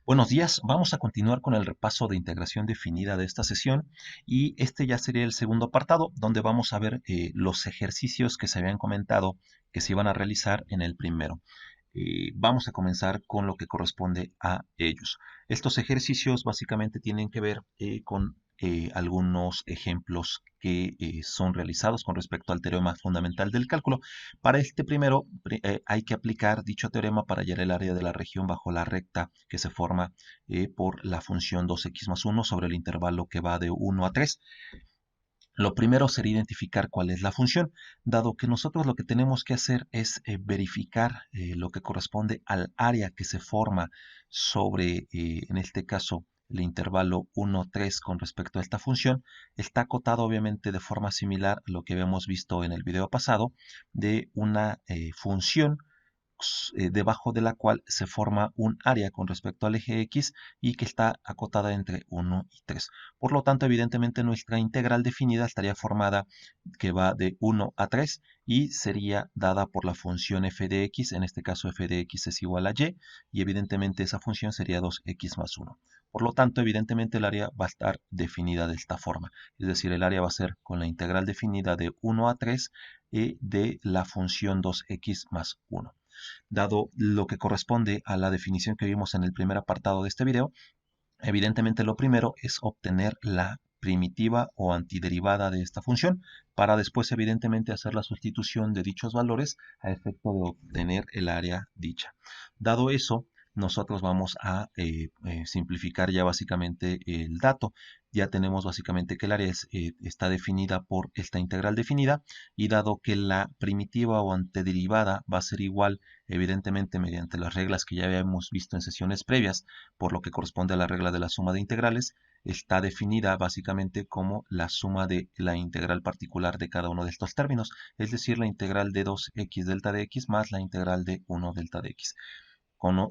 Buenos días, vamos a continuar con el repaso de integración definida de esta sesión y este ya sería el segundo apartado donde vamos a ver los ejercicios que se habían comentado que se iban a realizar en el primero. Vamos a comenzar con lo que corresponde a ellos. Estos ejercicios básicamente tienen que ver con algunos ejemplos que son realizados con respecto al teorema fundamental del cálculo. Para este primero hay que aplicar dicho teorema para hallar el área de la región bajo la recta que se forma por la función 2x más 1 sobre el intervalo que va de 1 a 3. Lo primero sería identificar cuál es la función, dado que nosotros lo que tenemos que hacer es verificar lo que corresponde al área que se forma sobre, en este caso, el intervalo 1, 3 con respecto a esta función. Está acotado obviamente de forma similar a lo que habíamos visto en el video pasado de una función debajo de la cual se forma un área con respecto al eje X y que está acotada entre 1 y 3. Por lo tanto, evidentemente nuestra integral definida estaría formada que va de 1 a 3 y sería dada por la función f de x, en este caso f de x es igual a y evidentemente esa función sería 2x más 1. Por lo tanto, evidentemente el área va a estar definida de esta forma, es decir, el área va a ser con la integral definida de 1 a 3 de la función 2x más 1. Dado lo que corresponde a la definición que vimos en el primer apartado de este video, evidentemente lo primero es obtener la primitiva o antiderivada de esta función para después evidentemente hacer la sustitución de dichos valores a efecto de obtener el área dicha. Dado eso, nosotros vamos a simplificar ya básicamente el dato. Ya tenemos básicamente que el área está definida por esta integral definida y dado que la primitiva o antiderivada va a ser igual evidentemente mediante las reglas que ya habíamos visto en sesiones previas, por lo que corresponde a la regla de la suma de integrales, está definida básicamente como la suma de la integral particular de cada uno de estos términos, es decir, la integral de 2x delta de x más la integral de 1 delta de x.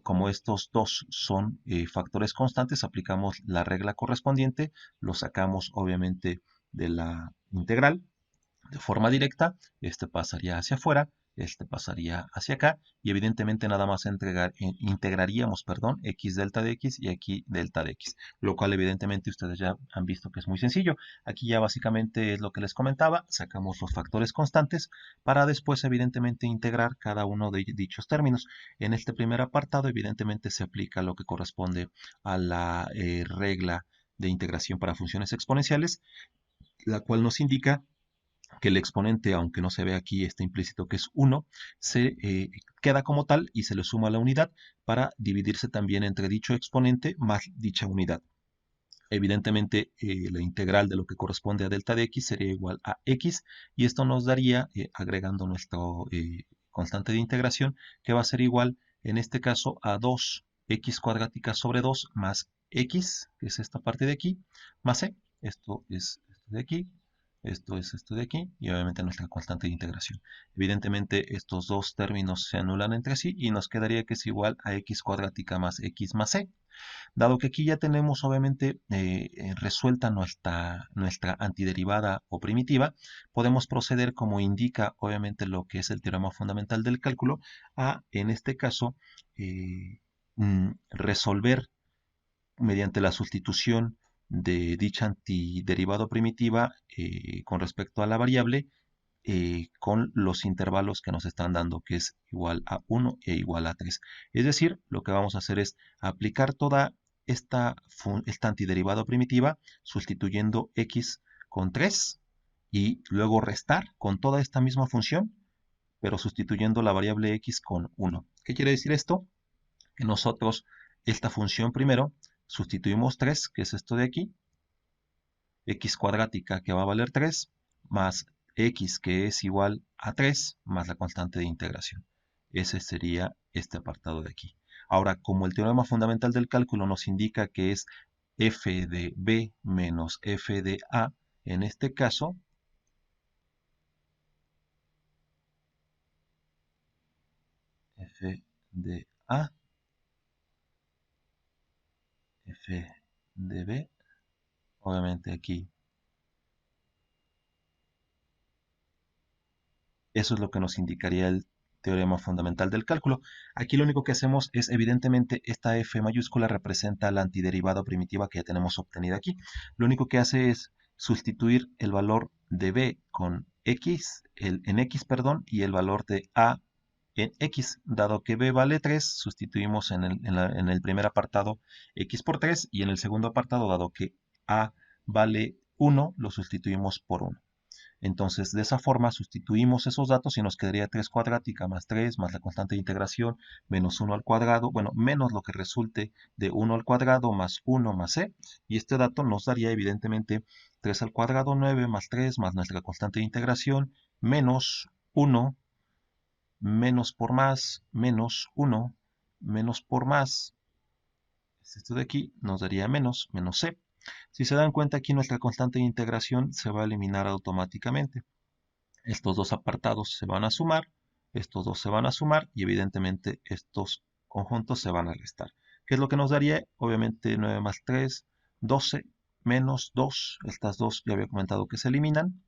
Como estos dos son factores constantes, aplicamos la regla correspondiente, lo sacamos obviamente de la integral de forma directa, este pasaría hacia afuera, este pasaría hacia acá y evidentemente nada más integraríamos, perdón, x delta de x y aquí delta de x, lo cual evidentemente ustedes ya han visto que es muy sencillo. Aquí ya básicamente es lo que les comentaba, sacamos los factores constantes para después evidentemente integrar cada uno de dichos términos. En este primer apartado evidentemente se aplica lo que corresponde a la regla de integración para funciones exponenciales, la cual nos indica que el exponente, aunque no se ve aquí, está implícito que es 1, se queda como tal y se le suma la unidad para dividirse también entre dicho exponente más dicha unidad. Evidentemente, la integral de lo que corresponde a delta de x sería igual a x y esto nos daría, agregando nuestro constante de integración, que va a ser igual en este caso a 2x cuadrática sobre 2 más x, que es esta parte de aquí, más c, esto es esto de aquí, esto es esto de aquí y obviamente nuestra constante de integración. Evidentemente estos dos términos se anulan entre sí y nos quedaría que es igual a x cuadrática más x más c. Dado que aquí ya tenemos obviamente resuelta nuestra antiderivada o primitiva, podemos proceder como indica obviamente lo que es el teorema fundamental del cálculo a, en este caso, resolver mediante la sustitución de dicha antiderivada primitiva con respecto a la variable con los intervalos que nos están dando, que es igual a 1 e igual a 3. Es decir, lo que vamos a hacer es aplicar toda esta antiderivada primitiva sustituyendo x con 3 y luego restar con toda esta misma función, pero sustituyendo la variable x con 1. ¿Qué quiere decir esto? Que nosotros esta función primero sustituimos 3, que es esto de aquí, x cuadrática que va a valer 3, más x que es igual a 3, más la constante de integración. Ese sería este apartado de aquí. Ahora, como el teorema fundamental del cálculo nos indica que es f de b menos f de a, en este caso, f de a, f de b, obviamente aquí, eso es lo que nos indicaría el teorema fundamental del cálculo. Aquí lo único que hacemos es, evidentemente, esta f mayúscula representa la antiderivada primitiva que ya tenemos obtenida aquí. Lo único que hace es sustituir el valor de b con x, en x, perdón, y el valor de a en x. Dado que b vale 3, sustituimos en el primer apartado x por 3, y en el segundo apartado, dado que a vale 1, lo sustituimos por 1. Entonces, de esa forma sustituimos esos datos y nos quedaría 3 cuadrática más 3 más la constante de integración menos 1 al cuadrado, bueno, menos lo que resulte de 1 al cuadrado más 1 más c. Y este dato nos daría evidentemente 3 al cuadrado, 9 más 3 más nuestra constante de integración menos 1 menos por más menos 1 menos por más. Esto de aquí nos daría menos c. Si se dan cuenta, aquí nuestra constante de integración se va a eliminar automáticamente. Estos dos apartados se van a sumar, estos dos se van a sumar y evidentemente estos conjuntos se van a restar. ¿Qué es lo que nos daría? Obviamente 9 más 3, 12 menos 2. Estas dos ya había comentado que se eliminan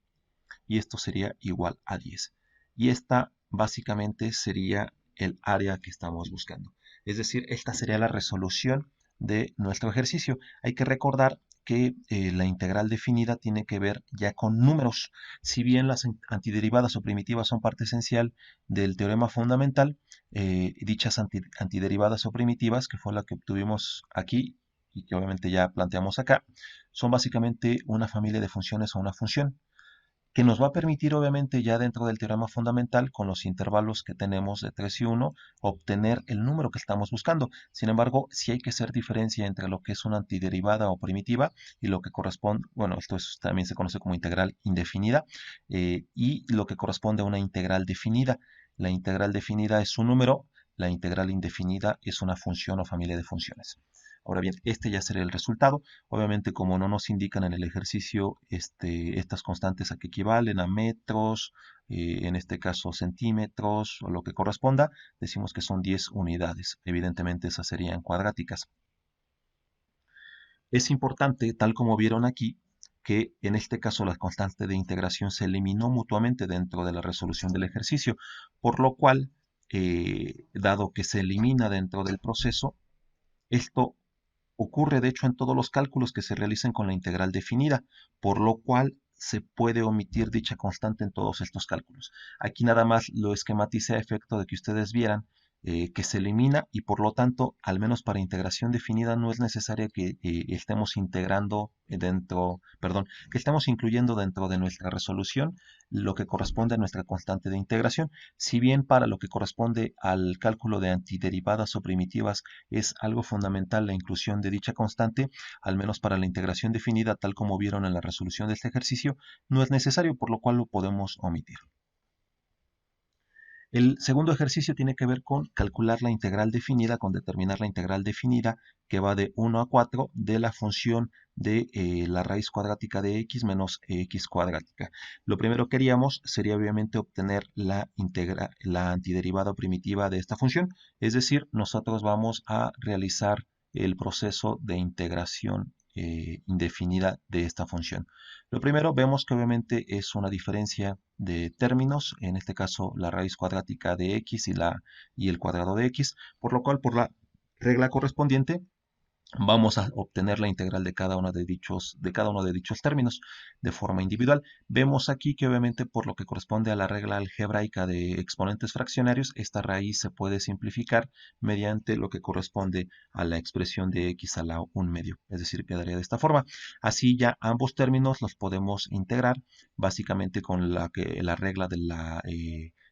y esto sería igual a 10. Y esta básicamente sería el área que estamos buscando. Es decir, esta sería la resolución de nuestro ejercicio. Hay que recordar que la integral definida tiene que ver ya con números. Si bien las antiderivadas o primitivas son parte esencial del teorema fundamental, dichas antiderivadas o primitivas, que fue la que obtuvimos aquí y que obviamente ya planteamos acá, son básicamente una familia de funciones o una función que nos va a permitir, obviamente, ya dentro del teorema fundamental, con los intervalos que tenemos de 3 y 1, obtener el número que estamos buscando. Sin embargo, sí hay que hacer diferencia entre lo que es una antiderivada o primitiva y lo que corresponde, bueno, también se conoce como integral indefinida, y lo que corresponde a una integral definida. La integral definida es un número, la integral indefinida es una función o familia de funciones. Ahora bien, este ya sería el resultado. Obviamente, como no nos indican en el ejercicio estas constantes a qué equivalen, a metros, en este caso centímetros o lo que corresponda, decimos que son 10 unidades. Evidentemente esas serían cuadráticas. Es importante, tal como vieron aquí, que en este caso la constante de integración se eliminó mutuamente dentro de la resolución del ejercicio, por lo cual, dado que se elimina dentro del proceso, esto ocurre de hecho en todos los cálculos que se realicen con la integral definida, por lo cual se puede omitir dicha constante en todos estos cálculos. Aquí nada más lo esquematicé a efecto de que ustedes vieran que se elimina y por lo tanto, al menos para integración definida, no es necesario que estemos integrando que estemos incluyendo dentro de nuestra resolución lo que corresponde a nuestra constante de integración. Si bien para lo que corresponde al cálculo de antiderivadas o primitivas es algo fundamental la inclusión de dicha constante, al menos para la integración definida, tal como vieron en la resolución de este ejercicio, no es necesario, por lo cual lo podemos omitir. El segundo ejercicio tiene que ver con calcular la integral definida, con determinar la integral definida que va de 1 a 4 de la función de la raíz cuadrática de x menos x cuadrática. Lo primero que haríamos sería obviamente obtener la antiderivada primitiva de esta función, es decir, nosotros vamos a realizar el proceso de integración indefinida de esta función. Lo primero, vemos que obviamente es una diferencia de términos, en este caso la raíz cuadrática de x y el cuadrado de x, por lo cual por la regla correspondiente vamos a obtener la integral de cada uno de dichos términos de forma individual. Vemos aquí que obviamente por lo que corresponde a la regla algebraica de exponentes fraccionarios, esta raíz se puede simplificar mediante lo que corresponde a la expresión de x a la 1 medio, es decir, quedaría de esta forma. Así ya ambos términos los podemos integrar básicamente con la regla de la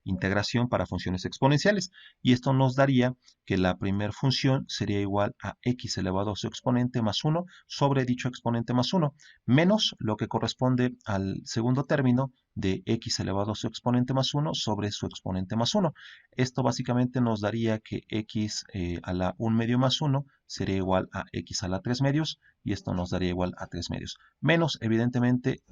integración para funciones exponenciales, y esto nos daría que la primera función sería igual a x elevado a su exponente más 1 sobre dicho exponente más 1, menos lo que corresponde al segundo término de x elevado a su exponente más 1 sobre su exponente más 1. Esto básicamente nos daría que x a la 1 medio más 1 sería igual a x a la 3 medios, y esto nos daría igual a 3 medios, menos evidentemente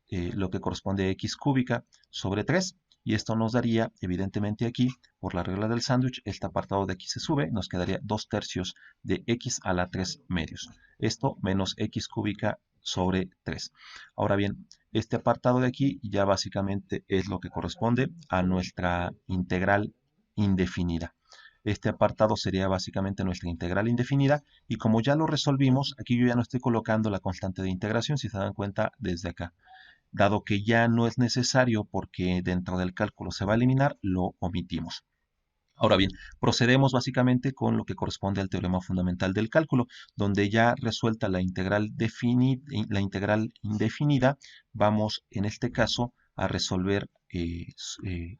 lo que corresponde a x cúbica sobre 3, y esto nos daría, evidentemente aquí, por la regla del sándwich, este apartado de aquí se sube, nos quedaría 2 tercios de x a la 3 medios. Esto menos x cúbica sobre 3. Ahora bien, este apartado de aquí ya básicamente es lo que corresponde a nuestra integral indefinida. Este apartado sería básicamente nuestra integral indefinida y como ya lo resolvimos, aquí yo ya no estoy colocando la constante de integración, si se dan cuenta desde acá. Dado que ya no es necesario porque dentro del cálculo se va a eliminar, lo omitimos. Ahora bien, procedemos básicamente con lo que corresponde al teorema fundamental del cálculo, donde ya resuelta la integral indefinida, vamos en este caso a resolver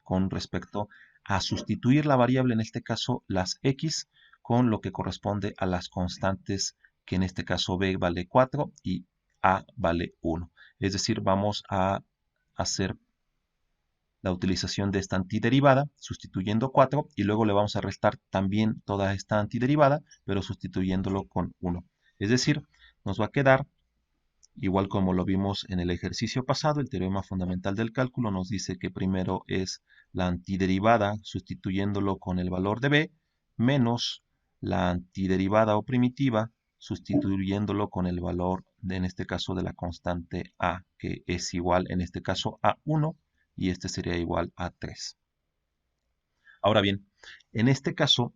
con respecto a sustituir la variable, en este caso las x, con lo que corresponde a las constantes, que en este caso b vale 4 y a vale 1. Es decir, vamos a hacer la utilización de esta antiderivada, sustituyendo 4, y luego le vamos a restar también toda esta antiderivada, pero sustituyéndolo con 1. Es decir, nos va a quedar, igual como lo vimos en el ejercicio pasado, el teorema fundamental del cálculo nos dice que primero es la antiderivada sustituyéndolo con el valor de b, menos la antiderivada o primitiva sustituyéndolo con el valor, en este caso, de la constante a, que es igual, en este caso, a 1, y este sería igual a 3. Ahora bien, en este caso,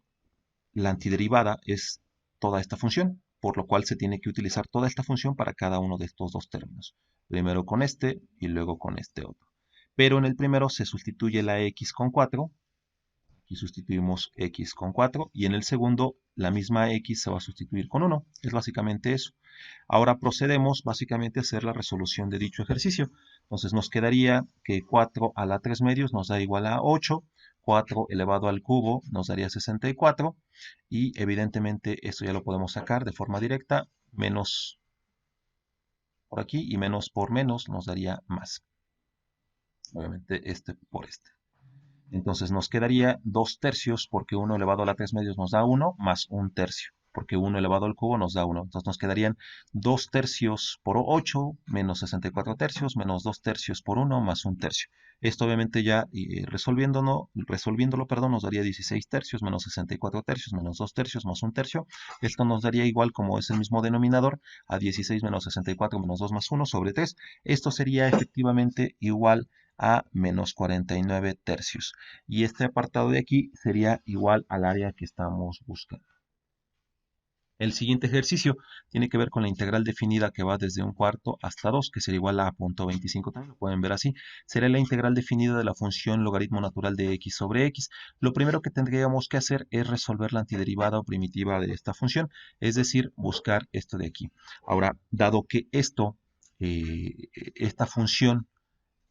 la antiderivada es toda esta función, por lo cual se tiene que utilizar toda esta función para cada uno de estos dos términos. Primero con este y luego con este otro. Pero en el primero se sustituye la x con 4, aquí sustituimos x con 4, y en el segundo la misma x se va a sustituir con 1. Es básicamente eso. Ahora procedemos básicamente a hacer la resolución de dicho ejercicio. Entonces nos quedaría que 4 a la 3 medios nos da igual a 8, 4 elevado al cubo nos daría 64, y evidentemente esto ya lo podemos sacar de forma directa, menos por aquí y menos por menos nos daría más. Obviamente este por este. Entonces nos quedaría 2 tercios, porque 1 elevado a la 3 medios nos da 1, más 1 tercio, porque 1 elevado al cubo nos da 1. Entonces nos quedarían 2 tercios por 8, menos 64 tercios, menos 2 tercios por 1, más 1 tercio. Esto obviamente ya resolviéndolo, nos daría 16 tercios, menos 64 tercios, menos 2 tercios, más 1 tercio. Esto nos daría igual, como es el mismo denominador, a 16 menos 64 menos 2 más 1 sobre 3. Esto sería efectivamente igual a menos 49 tercios. Y este apartado de aquí sería igual al área que estamos buscando. El siguiente ejercicio tiene que ver con la integral definida que va desde 1/4 hasta 2, que sería igual a .25, también lo pueden ver así. Será la integral definida de la función logaritmo natural de x sobre x. Lo primero que tendríamos que hacer es resolver la antiderivada o primitiva de esta función, es decir, buscar esto de aquí. Ahora, dado que esta función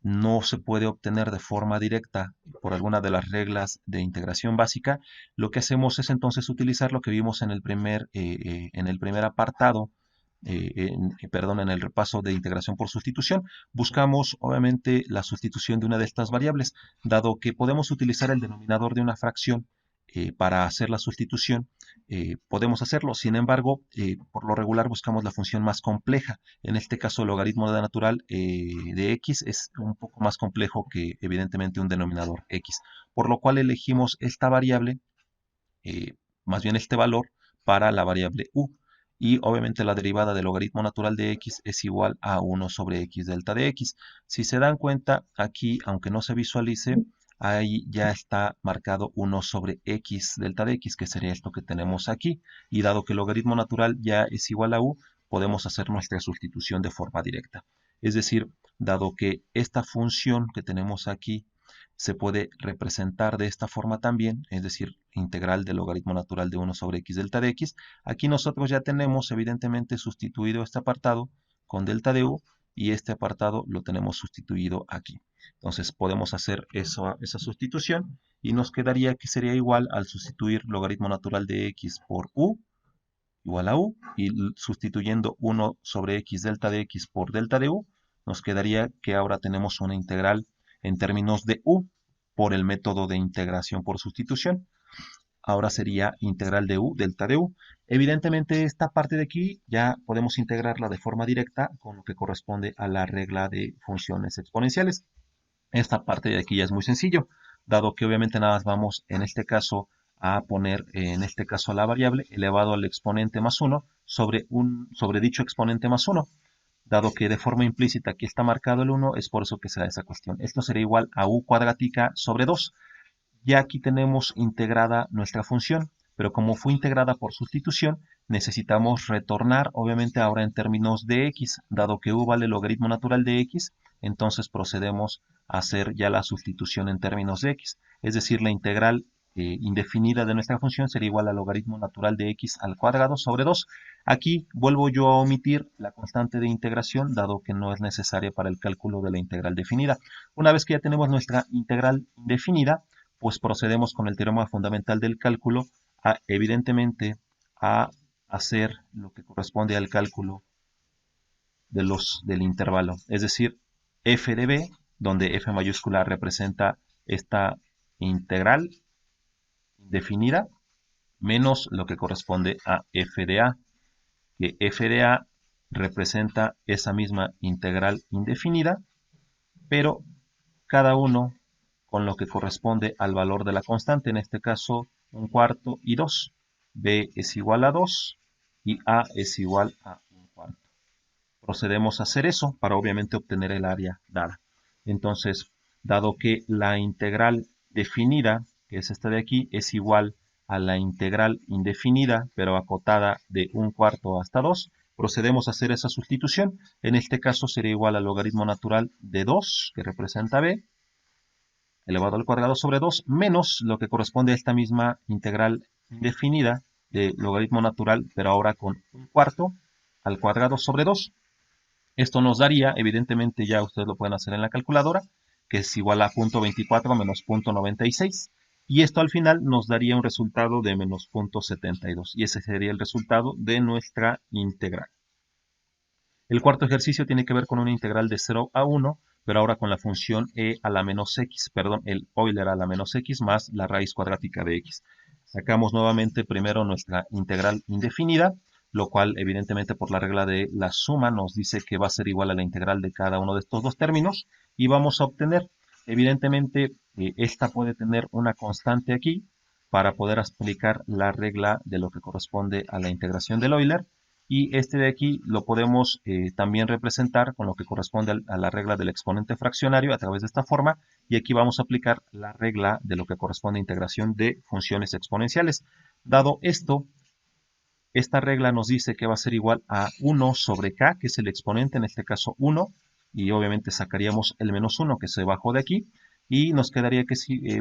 no se puede obtener de forma directa por alguna de las reglas de integración básica, lo que hacemos es entonces utilizar lo que vimos en el primer apartado, en el repaso de integración por sustitución. Buscamos obviamente la sustitución de una de estas variables, dado que podemos utilizar el denominador de una fracción para hacer la sustitución, podemos hacerlo. Sin embargo, por lo regular buscamos la función más compleja. En este caso, el logaritmo de natural de x es un poco más complejo que evidentemente un denominador x, por lo cual elegimos esta variable, más bien este valor, para la variable u. Y obviamente la derivada del logaritmo natural de x es igual a 1 sobre x delta de x. Si se dan cuenta, aquí, aunque no se visualice, ahí ya está marcado 1 sobre x delta de x, que sería esto que tenemos aquí. Y dado que el logaritmo natural ya es igual a u, podemos hacer nuestra sustitución de forma directa. Es decir, dado que esta función que tenemos aquí se puede representar de esta forma también, es decir, integral del logaritmo natural de 1 sobre x delta de x. Aquí nosotros ya tenemos evidentemente sustituido este apartado con delta de u, y este apartado lo tenemos sustituido aquí. Entonces podemos hacer esa sustitución y nos quedaría que sería igual al sustituir logaritmo natural de x por u igual a u, y sustituyendo 1 sobre x delta de x por delta de u, nos quedaría que ahora tenemos una integral en términos de u por el método de integración por sustitución. Ahora sería integral de u delta de u. Evidentemente esta parte de aquí ya podemos integrarla de forma directa con lo que corresponde a la regla de funciones exponenciales. Esta parte de aquí ya es muy sencillo, dado que obviamente nada más vamos en este caso a poner, en este caso, la variable elevado al exponente más 1 sobre dicho exponente más 1. Dado que de forma implícita aquí está marcado el 1, es por eso que se da esa cuestión. Esto sería igual a u cuadrática sobre 2. Ya aquí tenemos integrada nuestra función, pero como fue integrada por sustitución, necesitamos retornar, obviamente ahora en términos de x, dado que u vale el logaritmo natural de x, entonces procedemos a hacer ya la sustitución en términos de x, es decir, la integral indefinida de nuestra función sería igual al logaritmo natural de x al cuadrado sobre 2. Aquí vuelvo yo a omitir la constante de integración, dado que no es necesaria para el cálculo de la integral definida. Una vez que ya tenemos nuestra integral definida, pues procedemos con el teorema fundamental del cálculo, evidentemente a hacer lo que corresponde al cálculo del intervalo, es decir, f de b, donde f mayúscula representa esta integral definida, menos lo que corresponde a f de a, que f de a representa esa misma integral indefinida, pero cada uno con lo que corresponde al valor de la constante, en este caso 1/4 y 2. B es igual a 2 y A es igual a 1/4. Procedemos a hacer eso para obviamente obtener el área dada. Entonces, dado que la integral definida, que es esta de aquí, es igual a la integral indefinida, pero acotada de 1/4 hasta 2, procedemos a hacer esa sustitución. En este caso sería igual al logaritmo natural de 2, que representa b, elevado al cuadrado sobre 2, menos lo que corresponde a esta misma integral indefinida de logaritmo natural, pero ahora con 1/4 al cuadrado sobre 2. Esto nos daría, evidentemente ya ustedes lo pueden hacer en la calculadora, que es igual a 0.24 menos 0.96. Y esto al final nos daría un resultado de menos 0.72. Y ese sería el resultado de nuestra integral. El cuarto ejercicio tiene que ver con una integral de 0 a 1, pero ahora con la función e a la menos x, perdón, el Euler a la menos x más la raíz cuadrática de x. Sacamos nuevamente primero nuestra integral indefinida, lo cual evidentemente por la regla de la suma nos dice que va a ser igual a la integral de cada uno de estos dos términos, y vamos a obtener, evidentemente, esta puede tener una constante aquí para poder aplicar la regla de lo que corresponde a la integración del Euler, y este de aquí lo podemos también representar con lo que corresponde a la regla del exponente fraccionario a través de esta forma, y aquí vamos a aplicar la regla de lo que corresponde a integración de funciones exponenciales. Dado esto, esta regla nos dice que va a ser igual a 1 sobre k, que es el exponente, en este caso 1, y obviamente sacaríamos el menos 1 que se bajó de aquí, y nos quedaría que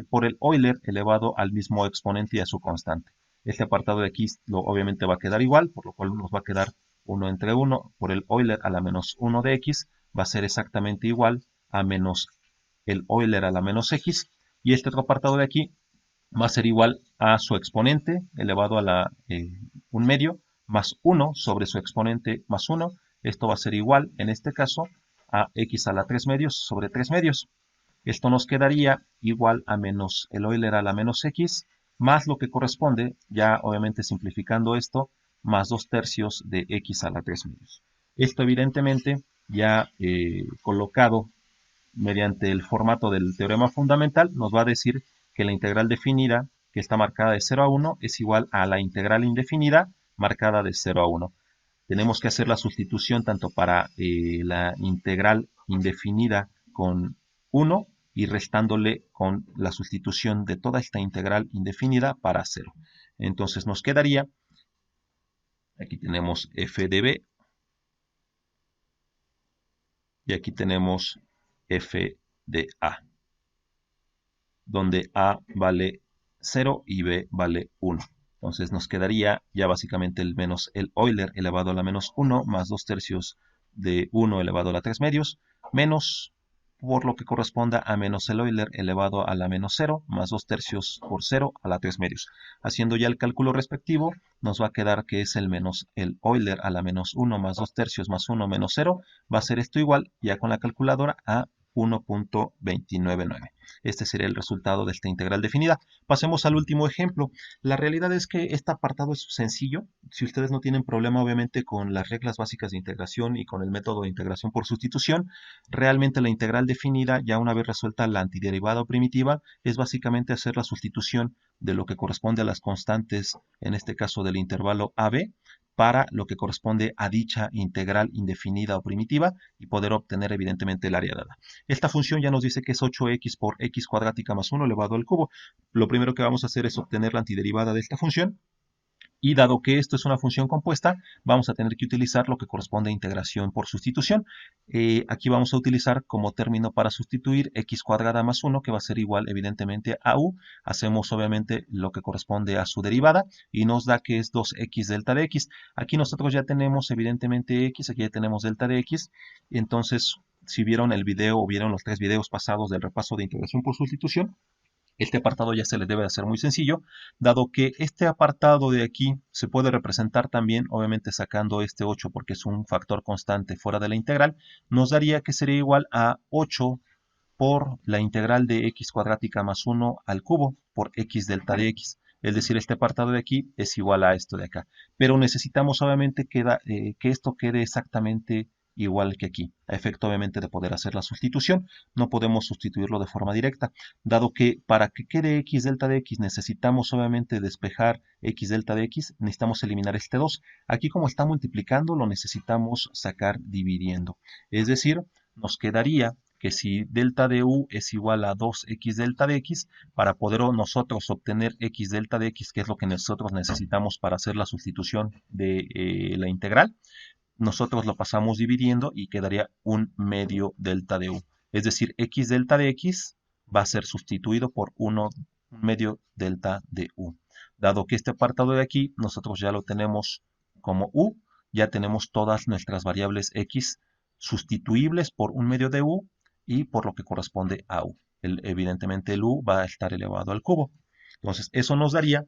por el Euler elevado al mismo exponente y a su constante. Este apartado de aquí obviamente va a quedar igual, por lo cual nos va a quedar 1 entre 1 por el Euler a la menos 1 de x, va a ser exactamente igual a menos el Euler a la menos x, y este otro apartado de aquí va a ser igual a su exponente elevado a un medio más 1 sobre su exponente más 1. Esto va a ser igual, en este caso, a x a la 3 medios sobre 3 medios. Esto nos quedaría igual a menos el Euler a la menos x, más lo que corresponde, ya obviamente simplificando esto, más 2 tercios de x a la 3 medios. Esto evidentemente ya colocado mediante el formato del teorema fundamental, nos va a decir que la integral definida, que está marcada de 0 a 1, es igual a la integral indefinida marcada de 0 a 1. Tenemos que hacer la sustitución tanto para la integral indefinida con 1 y restándole con la sustitución de toda esta integral indefinida para 0. Entonces nos quedaría, aquí tenemos f de b, y aquí tenemos f de a, donde a vale 0 y b vale 1. Entonces nos quedaría ya básicamente el menos el Euler elevado a la menos 1 más 2 tercios de 1 elevado a la 3 medios, menos por lo que corresponda a menos el Euler elevado a la menos 0 más 2 tercios por 0 a la 3 medios. Haciendo ya el cálculo respectivo, nos va a quedar que es el menos el Euler a la menos 1 más 2 tercios más 1 menos 0. Va a ser esto igual, ya con la calculadora, a 1.299. Este sería el resultado de esta integral definida. Pasemos al último ejemplo. La realidad es que este apartado es sencillo. Si ustedes no tienen problema, obviamente, con las reglas básicas de integración y con el método de integración por sustitución, realmente la integral definida, ya una vez resuelta la antiderivada o primitiva, es básicamente hacer la sustitución de lo que corresponde a las constantes, en este caso del intervalo AB, para lo que corresponde a dicha integral indefinida o primitiva y poder obtener evidentemente el área dada. Esta función ya nos dice que es 8x por x cuadrática más 1 elevado al cubo. Lo primero que vamos a hacer es obtener la antiderivada de esta función. Y dado que esto es una función compuesta, vamos a tener que utilizar lo que corresponde a integración por sustitución. Aquí vamos a utilizar como término para sustituir x cuadrada más 1, que va a ser igual evidentemente a u. Hacemos obviamente lo que corresponde a su derivada y nos da que es 2x delta de x. Aquí nosotros ya tenemos evidentemente x, aquí ya tenemos delta de x. Y entonces, si vieron el video o vieron los 3 videos pasados del repaso de integración por sustitución, este apartado ya se le debe de hacer muy sencillo, dado que este apartado de aquí se puede representar también, obviamente sacando este 8 porque es un factor constante fuera de la integral, nos daría que sería igual a 8 por la integral de x cuadrática más 1 al cubo por x delta de x. Es decir, este apartado de aquí es igual a esto de acá. Pero necesitamos obviamente que esto quede exactamente igual que aquí, a efecto obviamente de poder hacer la sustitución. No podemos sustituirlo de forma directa, dado que para que quede x delta de x necesitamos obviamente despejar x delta de x, necesitamos eliminar este 2. Aquí como está multiplicando lo necesitamos sacar dividiendo. Es decir, nos quedaría que si delta de u es igual a 2x delta de x, para poder nosotros obtener x delta de x, que es lo que nosotros necesitamos para hacer la sustitución de la integral, nosotros lo pasamos dividiendo y quedaría un medio delta de u. Es decir, x delta de x va a ser sustituido por un medio delta de u. Dado que este apartado de aquí nosotros ya lo tenemos como u, ya tenemos todas nuestras variables x sustituibles por un medio de u y por lo que corresponde a u. Evidentemente el u va a estar elevado al cubo. Entonces eso nos daría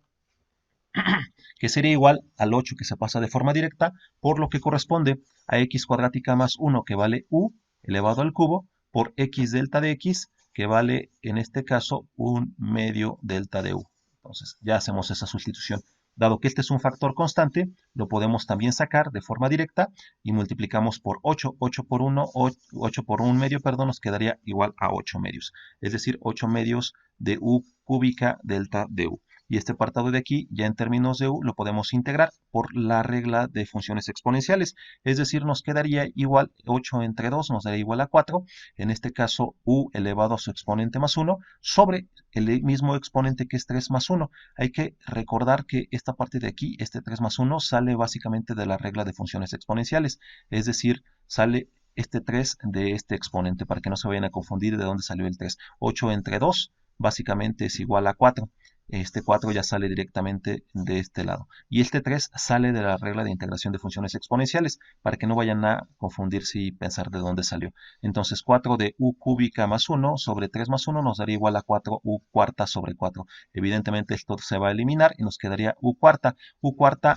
que sería igual al 8 que se pasa de forma directa, por lo que corresponde a x cuadrática más 1 que vale u elevado al cubo por x delta de x que vale en este caso un medio delta de u. Entonces ya hacemos esa sustitución. Dado que este es un factor constante, lo podemos también sacar de forma directa y multiplicamos por 8. 8 por 1, 8 por 1 medio, perdón, nos quedaría igual a 8 medios. Es decir, 8 medios de u cúbica delta de u. Y este apartado de aquí, ya en términos de u, lo podemos integrar por la regla de funciones exponenciales. Es decir, nos quedaría igual 8 entre 2, nos daría igual a 4. En este caso, u elevado a su exponente más 1 sobre el mismo exponente que es 3 más 1. Hay que recordar que esta parte de aquí, este 3 más 1, sale básicamente de la regla de funciones exponenciales. Es decir, sale este 3 de este exponente, para que no se vayan a confundir de dónde salió el 3. 8 entre 2 básicamente es igual a 4. Este 4 ya sale directamente de este lado. Y este 3 sale de la regla de integración de funciones exponenciales, para que no vayan a confundirse y pensar de dónde salió. Entonces 4 de u cúbica más 1 sobre 3 más 1 nos daría igual a 4u cuarta sobre 4. Evidentemente esto se va a eliminar y nos quedaría u cuarta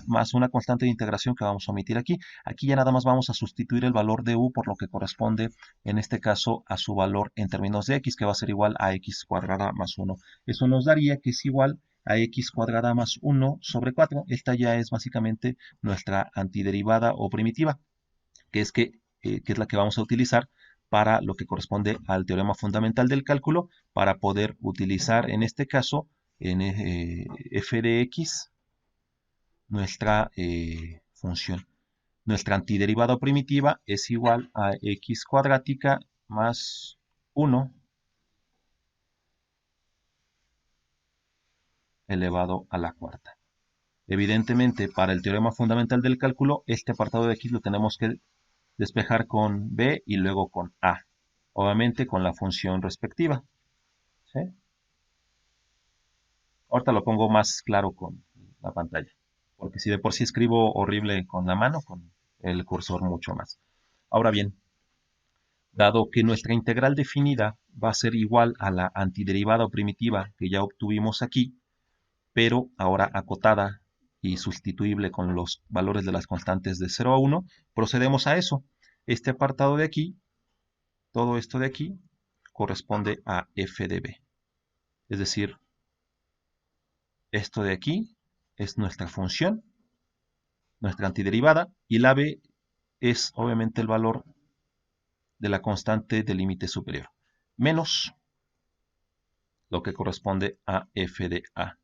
más una constante de integración que vamos a omitir aquí. Aquí ya nada más vamos a sustituir el valor de u por lo que corresponde en este caso a su valor en términos de x, que va a ser igual a x cuadrada más 1. Eso nos daría que es igual a x cuadrada más 1 sobre 4. Esta ya es básicamente nuestra antiderivada o primitiva, que es la que vamos a utilizar para lo que corresponde al teorema fundamental del cálculo, para poder utilizar en este caso en f de x nuestra función. Nuestra antiderivada o primitiva es igual a x cuadrática más 1 elevado a la cuarta. Evidentemente, para el teorema fundamental del cálculo, este apartado de aquí lo tenemos que despejar con b y luego con a. Obviamente con la función respectiva. ¿Sí? Ahorita lo pongo más claro con la pantalla. Porque si de por sí escribo horrible con la mano, con el cursor mucho más. Ahora bien, dado que nuestra integral definida va a ser igual a la antiderivada o primitiva que ya obtuvimos aquí, pero ahora acotada y sustituible con los valores de las constantes de 0 a 1, procedemos a eso. Este apartado de aquí, todo esto de aquí, corresponde a f de b. Es decir, esto de aquí es nuestra función, nuestra antiderivada, y la b es obviamente el valor de la constante del límite superior, menos lo que corresponde a f de a.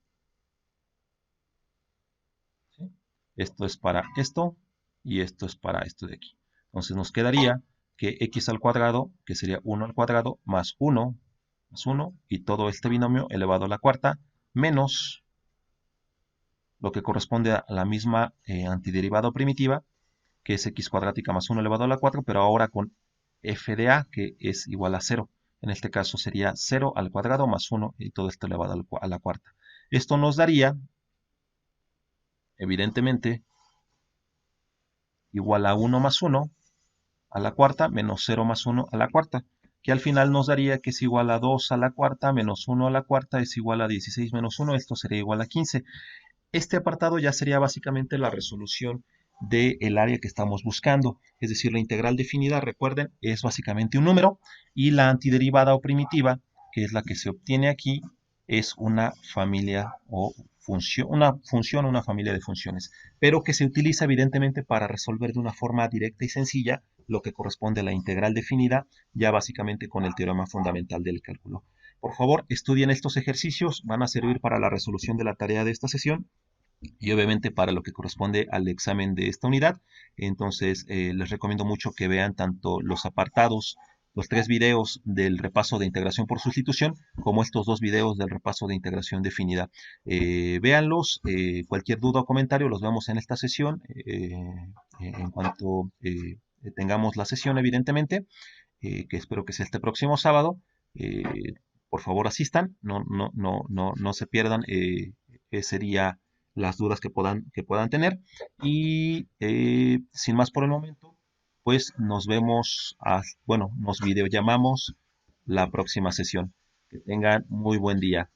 ¿Sí? Esto es para esto y esto es para esto de aquí. Entonces nos quedaría que x al cuadrado, que sería 1 al cuadrado, más 1, y todo este binomio elevado a la cuarta, menos lo que corresponde a la misma antiderivada primitiva, que es x cuadrática más 1 elevado a la 4, pero ahora con f de a, que es igual a 0. En este caso sería 0 al cuadrado más 1 y todo esto elevado a la cuarta. Esto nos daría, evidentemente, igual a 1 más 1 a la cuarta menos 0 más 1 a la cuarta, que al final nos daría que es igual a 2 a la cuarta menos 1 a la cuarta es igual a 16 menos 1, esto sería igual a 15. Este apartado ya sería básicamente la resolución del área que estamos buscando, es decir, la integral definida, recuerden, es básicamente un número y la antiderivada o primitiva, que es la que se obtiene aquí, es una familia o una familia de funciones, pero que se utiliza evidentemente para resolver de una forma directa y sencilla lo que corresponde a la integral definida, ya básicamente con el teorema fundamental del cálculo. Por favor, estudien estos ejercicios, van a servir para la resolución de la tarea de esta sesión y obviamente para lo que corresponde al examen de esta unidad. Entonces, les recomiendo mucho que vean tanto los apartados, los 3 videos del repaso de integración por sustitución, como estos 2 videos del repaso de integración definida. Véanlos, cualquier duda o comentario los vemos en esta sesión, en cuanto tengamos la sesión, evidentemente, que espero que sea este próximo sábado. Por favor, asistan, no se pierdan ese día las dudas que puedan tener. Y sin más por el momento, pues nos vemos, bueno, nos videollamamos la próxima sesión. Que tengan muy buen día.